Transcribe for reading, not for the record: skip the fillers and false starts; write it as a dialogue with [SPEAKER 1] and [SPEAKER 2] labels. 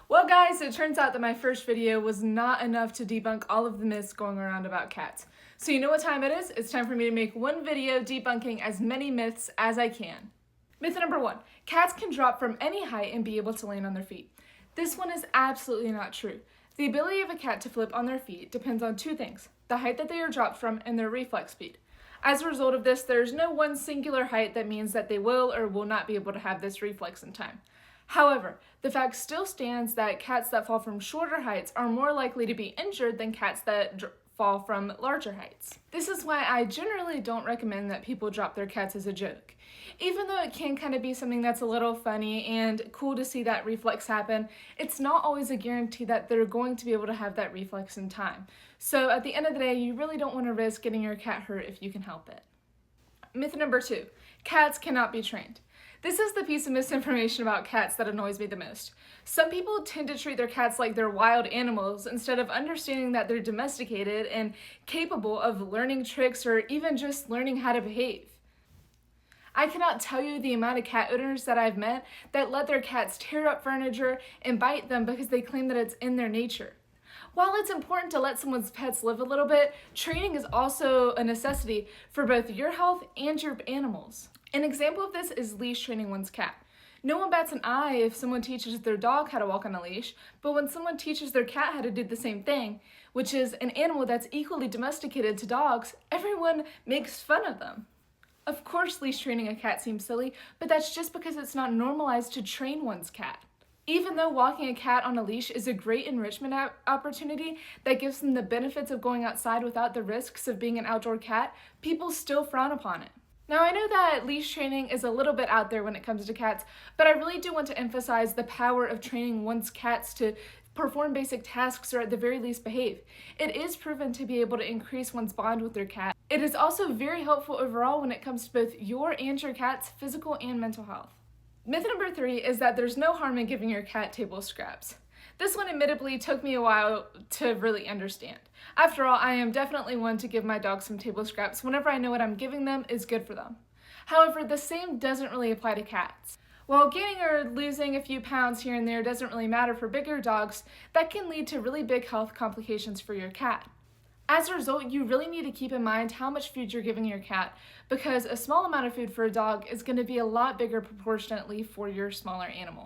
[SPEAKER 1] Well guys, it turns out that my first video was not enough to debunk all of the myths going around about cats. So you know what time it is? It's time for me to make one video debunking as many myths as I can. Myth number 1, cats can drop from any height and be able to land on their feet. This one is absolutely not true. The ability of a cat to flip on their feet depends on two things: the height that they are dropped from and their reflex speed. As a result of this, there is no one singular height that means that they will or will not be able to have this reflex in time. However, the fact still stands that cats that fall from shorter heights are more likely to be injured than cats that fall from larger heights. This is why I generally don't recommend that people drop their cats as a joke. Even though it can kind of be something that's a little funny and cool to see that reflex happen, it's not always a guarantee that they're going to be able to have that reflex in time. So at the end of the day, you really don't want to risk getting your cat hurt if you can help it. Myth number 2, cats cannot be trained. This is the piece of misinformation about cats that annoys me the most. Some people tend to treat their cats like they're wild animals instead of understanding that they're domesticated and capable of learning tricks or even just learning how to behave. I cannot tell you the amount of cat owners that I've met that let their cats tear up furniture and bite them because they claim that it's in their nature. While it's important to let someone's pets live a little bit, training is also a necessity for both your health and your animals. An example of this is leash training one's cat. No one bats an eye if someone teaches their dog how to walk on a leash, but when someone teaches their cat how to do the same thing, which is an animal that's equally domesticated to dogs, everyone makes fun of them. Of course, leash training a cat seems silly, but that's just because it's not normalized to train one's cat. Even though walking a cat on a leash is a great enrichment opportunity that gives them the benefits of going outside without the risks of being an outdoor cat, people still frown upon it. Now, I know that leash training is a little bit out there when it comes to cats, but I really do want to emphasize the power of training one's cats to perform basic tasks or at the very least behave. It is proven to be able to increase one's bond with their cat. It is also very helpful overall when it comes to both your and your cat's physical and mental health. Myth number 3 is that there's no harm in giving your cat table scraps. This one admittedly took me a while to really understand. After all, I am definitely one to give my dog some table scraps whenever I know what I'm giving them is good for them. However, the same doesn't really apply to cats. While gaining or losing a few pounds here and there doesn't really matter for bigger dogs, that can lead to really big health complications for your cat. As a result, you really need to keep in mind how much food you're giving your cat, because a small amount of food for a dog is going to be a lot bigger proportionately for your smaller animal.